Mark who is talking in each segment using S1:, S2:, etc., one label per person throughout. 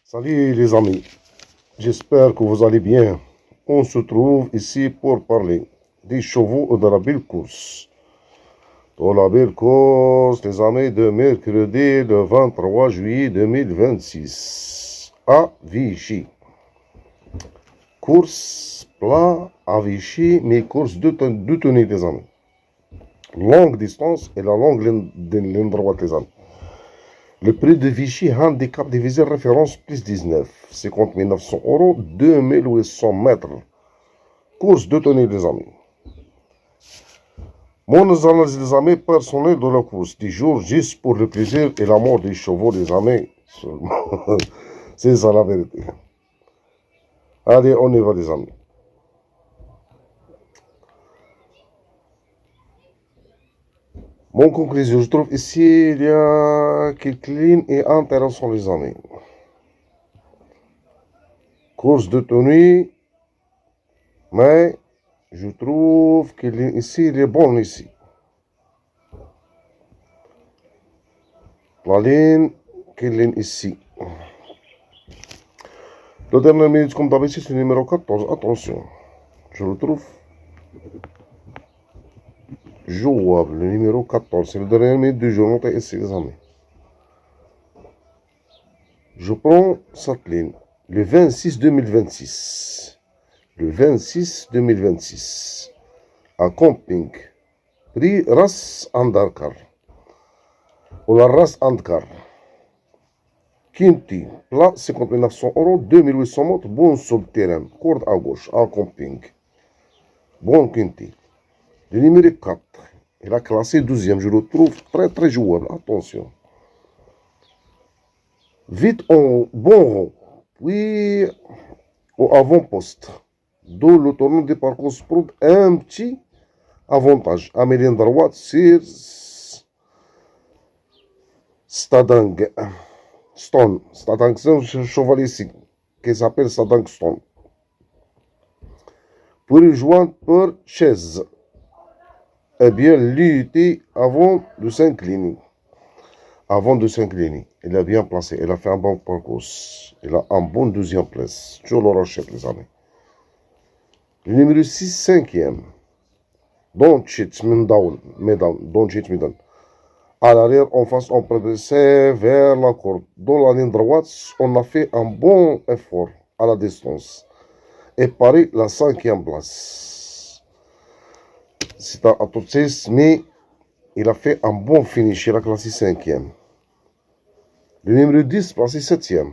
S1: Salut les amis, j'espère que vous allez bien. On se trouve ici pour parler des chevaux et de la belle course. Dans la belle course, les amis, de mercredi le 23 juillet 2026 à Vichy. Course plat à Vichy, mais course de tenue les amis. Longue distance et la longue ligne droite les amis. Le prix de Vichy handicap divisé référence plus 19, 50 900 euros, 2800 mètres. Course de tenue les amis. Mon analyse les amis personnelle de la course du jour juste pour le plaisir et l'amour des chevaux les amis. C'est ça la vérité. Allez, on y va les amis. Mon conclusion, je trouve ici il y a quelques lignes et intéressant les amis. Course de tenue, mais je trouve qu'il ici il est bon ici. La ligne qu'il est ici. Le dernier minute comme d'habitude c'est le numéro 14. Attention, je le trouve jouable, le numéro 14. C'est le dernier minute du jour. Notez ici les amis. Je prends cette ligne. Le 26 2026. Le 26 2026. À camping. Prix Ras Andakar. Ou la Ras Andkar. Quinti. Plat 50 900 euros. 2800 mètres. Bon sur le terrain. Corde à gauche. À camping. Bon Quinti. Le numéro 4. Il a classé 12e. Je le trouve très très jouable. Attention. Vite en bon rond. Puis au avant-poste. D'où le tournant des parcours prend un petit avantage. Amélienne droite sur Stadang Stone. Stadang Stone, c'est un cheval ici qui s'appelle Stadang Stone. Pour rejoindre par chaise. Eh bien, lutter avant de s'incliner. Avant de s'incliner. Il a bien placé. Il a fait un bon parcours. Il a un bon deuxième place. Je le rachète, les amis. Le numéro 6, 5e. Doncic Medan. Doncic Medan. À l'arrière, en face, on progressait vers la corde. Dans la ligne droite, on a fait un bon effort à la distance. Et Paris, la 5e place. C'est un Atoutis, mais il a fait un bon finish. Il a classé 5e. Le numéro 10, placé 7e.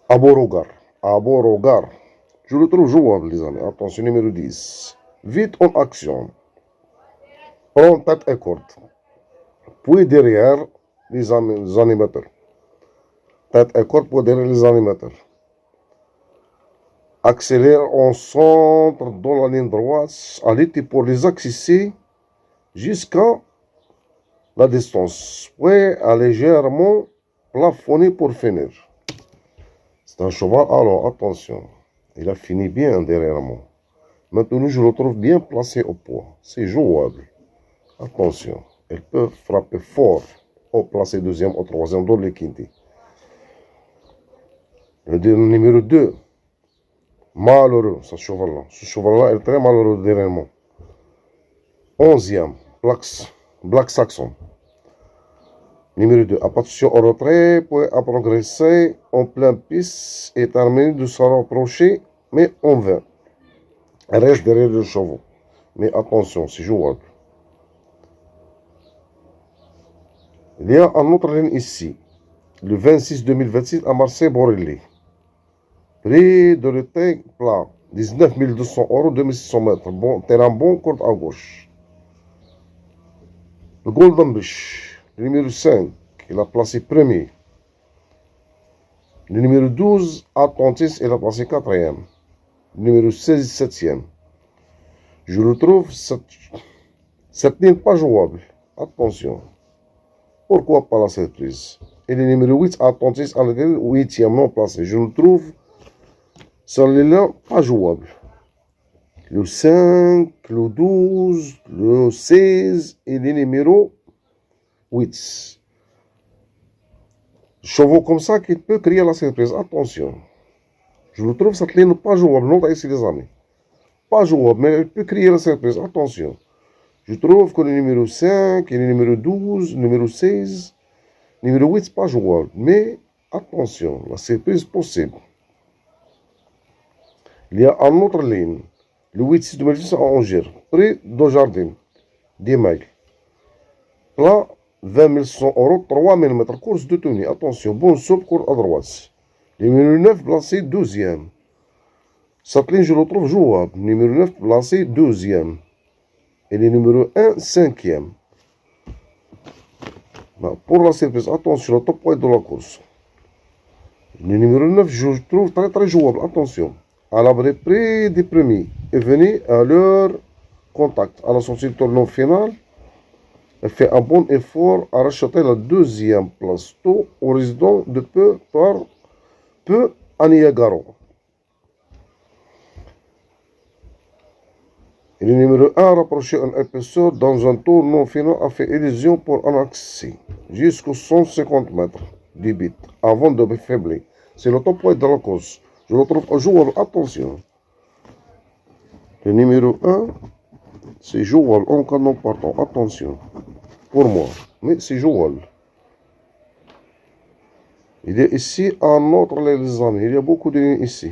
S1: Aborogar. Je le trouve jouable, les amis. Attention, numéro 10. Vite en action. Prends tête et corde. Puis derrière les animateurs. Tête et corde, puis derrière les animateurs. Accélère en centre dans la ligne droite. Allez pour les accéder jusqu'à la distance. Puis à légèrement plafonner pour finir. C'est un cheval, alors attention. Il a fini bien derrière moi. Maintenant, je le trouve bien placé au poids. C'est jouable. Attention, elle peut frapper fort au placé deuxième, au troisième, dans le quinté. Le numéro 2, malheureux, ce cheval-là. Ce cheval-là est très malheureux derrière moi. 11e, Black Saxon. Numéro 2, attention au retrait, puis à progresser en plein piste et terminer de se rapprocher, mais en vain. Elle reste derrière le chevaux. Mais attention, c'est jouable. Il y a un autre ligne ici, le 26 2026 à Marseille-Borelli. Prix de l'été plat, 19 200 euros, 2600 mètres. Bon, terrain bon, corde à gauche. Le Golden Bush, le numéro 5, il a placé premier. Le numéro 12, Atlantis, il a placé 4e. Le numéro 16, 7e. Je le trouve, cette ligne pas jouable. Attention. Pourquoi pas la surprise? Et le numéro 8, Atlantis, à la 8e non placé. Je le trouve, celui-là, pas jouable. Le 5, le 12, le 16 et le numéro 8. chevaux comme ça qui peut créer la surprise. Attention. Je le trouve cette ligne pas jouable. Non, ici les amis. Pas jouable, mais elle peut créer la surprise. Attention. Je trouve que le numéro 5 et le numéro 12, le numéro 16, le numéro 8, c'est pas jouable. Mais attention, la surprise possible. Il y a une autre ligne. Le 8-6 2010 à Angers, près de Jardin, d'Email. Plat, 20 100 euros, 3000 mètres. Course de tenue. Attention, bon saut, cours à droite. Le numéro 9, placé 12e. Cette ligne, je le trouve jouable. Numéro 9, placé 2e. Et le numéro 1, 5e. Pour la surprise, attention, le top point de la course. Le numéro 9, je trouve très très jouable. Attention. À l'abri près des premiers. Et venez à leur contact. À la sortie du tournoi final, elle fait un bon effort à racheter la deuxième place. Tôt au résident de peu par peu à Niagara. Et le numéro 1 a rapproché un épisode dans un tournoi final a fait illusion pour un accès jusqu'aux 150 mètres du but avant de faiblir. C'est le top point de la course. Je le trouve jouable. Attention. Le numéro 1, c'est jouable en cas non partant. Attention. Pour moi. Mais c'est jouable. Il y a ici un autre, les amis. Il y a beaucoup de lignes ici.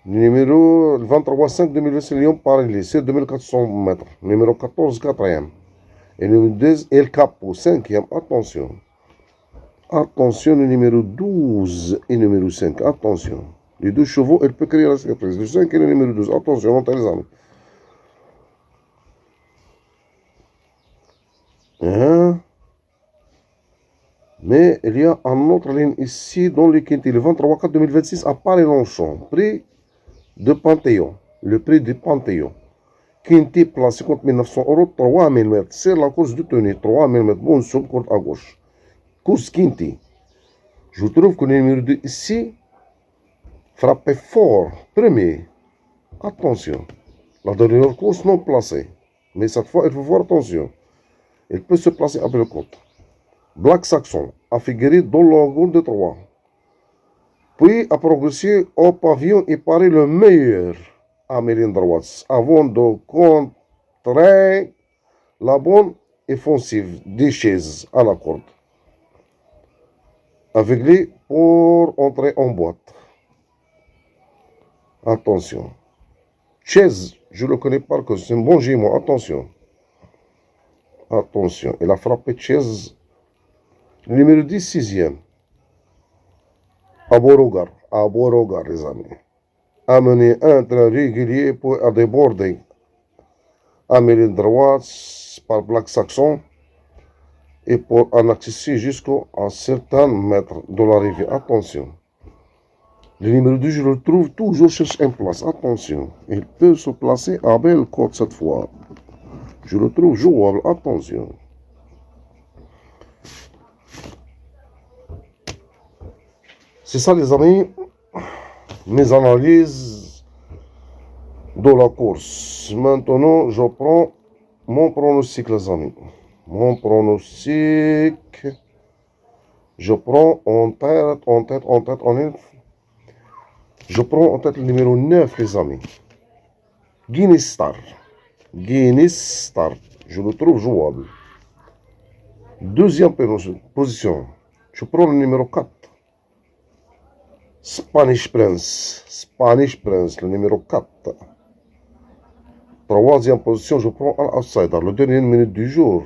S1: Numéro 23-5 2020 Lyon Paris, c'est 2400 mètres. Numéro 14, 4e. Et le numéro 2, El Capo, 5e. Attention. Attention, le numéro 12 et le numéro 5. Attention. Les deux chevaux, elle peut créer la surprise. Le 5 et le numéro 12. Attention, montez les amis. Mais il y a une autre ligne ici dans le quintet. Le 23-4 2026 à Paris-Longchamp. Prix de Panthéon. Le prix du Panthéon. Quintet place 50 900 euros, 3000 mètres. C'est la course de tenue. 3000 mètres. Bon, sur courte à gauche. Course Quintet. Je trouve que le numéro 2 ici frappait fort. Premier. Attention. La dernière course non placée. Mais cette fois, il faut faire attention. Il peut se placer après le compte. Black Saxon a figuré dans l'organe de 3. Puis a progressé au pavillon et paraît le meilleur à Méline droite avant de contrer la bonne offensive des chaises à la corde. Avec lui pour entrer en boîte. Attention. Chaise, je ne le connais pas, que c'est un bon gémeau. Attention. Attention. Il a frappé Chaise. Le numéro 10, 6e. À Beauregard, les amis. Amener un train régulier pour à déborder à Méline droite par Black Saxon et pour en accéder jusqu'à un certain mètre de l'arrivée. Attention. Le numéro 2, je le trouve toujours cherche une place. Attention. Il peut se placer à belle côte cette fois. Je le trouve jouable. Attention. C'est ça, les amis, mes analyses de la course. Maintenant, je prends mon pronostic, les amis. Mon pronostic, je prends en tête, je prends en tête le numéro 9, les amis. Guinness Star. Je le trouve jouable. Deuxième position, je prends le numéro 4. Spanish Prince, le numéro 4. Troisième position, je prends un outsider, le dernier minute du jour.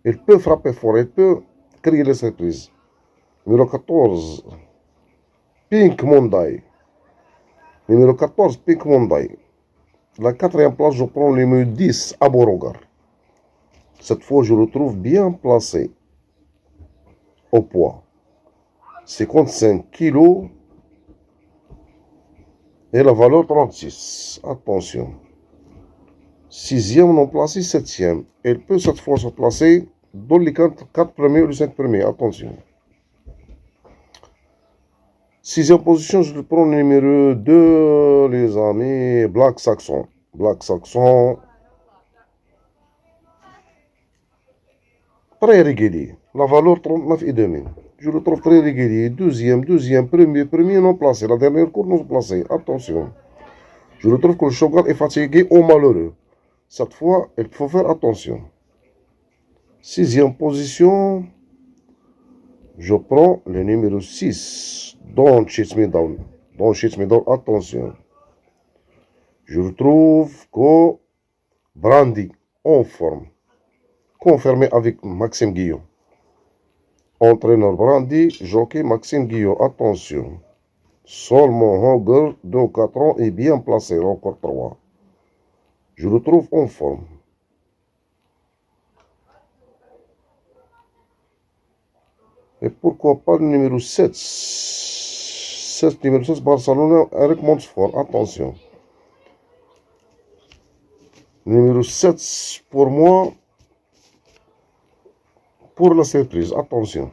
S1: Il peut frapper fort, il peut créer les surprises. Numéro 14, Pink Monday. Numéro 14, Pink Monday. La quatrième place, je prends le numéro 10, à Beauregard. Cette fois, je le trouve bien placé au poids. 55 kilos et la valeur 36. Attention. Sixième non placé, septième. Elle peut cette fois se placer dans les 4 premiers ou les 5 premiers. Attention. Sixième position, je prends le numéro 2, les amis. Black Saxon. très régulier. La valeur 39,5. Je le trouve très régulier. Deuxième, premier non placé. La dernière course non placée. Attention. Je le trouve que le cheval est fatigué ou malheureux. Cette fois, il faut faire attention. Sixième position. Je prends le numéro 6. Don't Chase Me Down. Don't Chase Me Down. Attention. Je retrouve que Brandy en forme. Confirmé avec Maxime Guillaume. Entraîneur Brandy, jockey Maxime Guillaume. Attention. Seulement Hunger de 4 ans est bien placé. Encore 3. Je le trouve en forme. Et pourquoi pas le numéro 7? Numéro 7, Barcelone avec Montfort. Attention. Numéro 7 pour moi. Pour la surprise. Attention.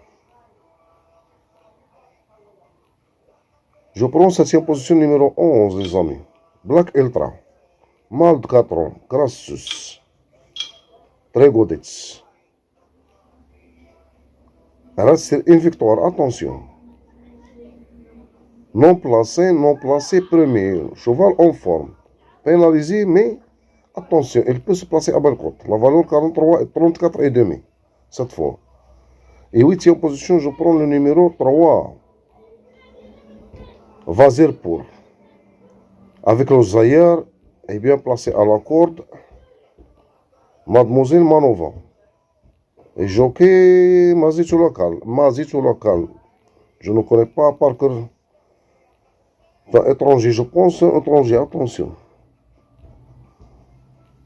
S1: Je prends 7e position numéro 11, les amis. Black Ultra. Mal de 4 ans. Crassus. Tregodets. Reste une victoire. Attention. Non placé premier. Cheval en forme. Pénalisé, mais attention, il peut se placer à belle cote. La valeur 43 et 34,5 cette fois. Et 8e position, je prends le numéro 3. Vazirpour. Avec le Zahir, est bien placé à la corde. Mademoiselle Manova. Et jockey Mazitsu local. Je ne connais pas par cœur. Étranger, je pense étranger, attention.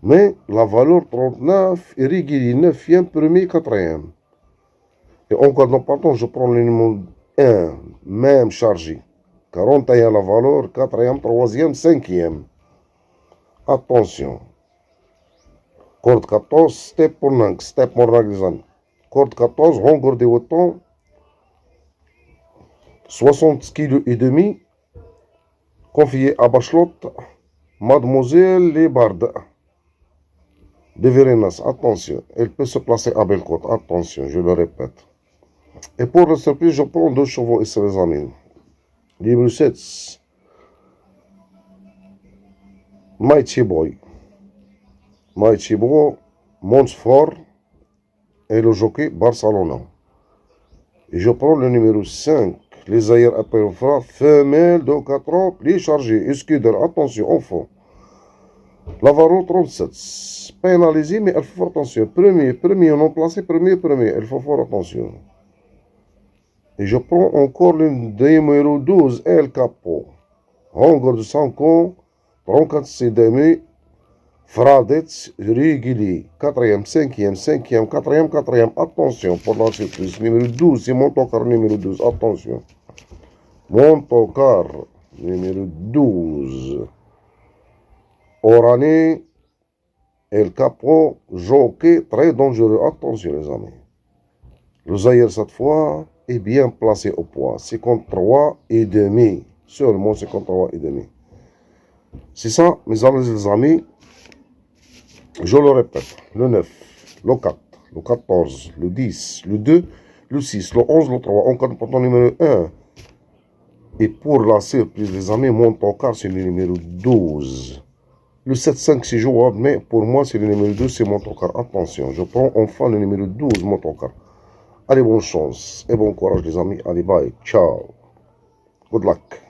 S1: Mais la valeur 39 est régulier, 9e, premier, 4e. Et encore non, pardon, je prends le numéro 1, même chargé. 41 la valeur, 4e, 3e, 5e. Attention. Corde 14, step pour Mornag les amis. Corde 14, Hunger de Wotton. 60 kg et demi. Confié à Bachelot. Mademoiselle Lébarde. De Verenas, attention. Elle peut se placer à Bellecote. Attention, je le répète. Et pour la surprise, je prends 2 chevaux ici les amis. Numéro 7. Mighty Boy. Mighty Boy, Montfort et le jockey Barcelona. Et je prends le numéro 5, les Zahir Apelfra, femelle de 4 ans, pli chargé, escudeur, attention, enfant. Lavaro 37, pénalisé, mais il faut faire attention. Premier, non placé, premier, il faut faire attention. Et je prends encore le numéro 12, El Capo. Hunger de 5 ans, 34 CDM, Fradets régulier. 4e, 5e, 4e. Attention pour la surprise. Numéro 12, c'est Montocar numéro 12. Attention. Montocar numéro 12. Orané, El Capo, jockey très dangereux. Attention les amis. Le Zahir cette fois est bien placé au poids. 53,5. Seulement 53,5. C'est ça, mes amis et les amis. Je le répète, le 9, le 4, le 14, le 10, le 2, le 6, le 11, le 3, encore pour ton numéro 1. Et pour la surprise, les amis, mon tocard, c'est le numéro 12. Le 7-5, c'est jouable, mais pour moi, c'est le numéro 2, c'est mon tocard. Attention, je prends enfin le numéro 12, mon tocard. Allez, bonne chance et bon courage, les amis. Allez, bye, ciao. Good luck.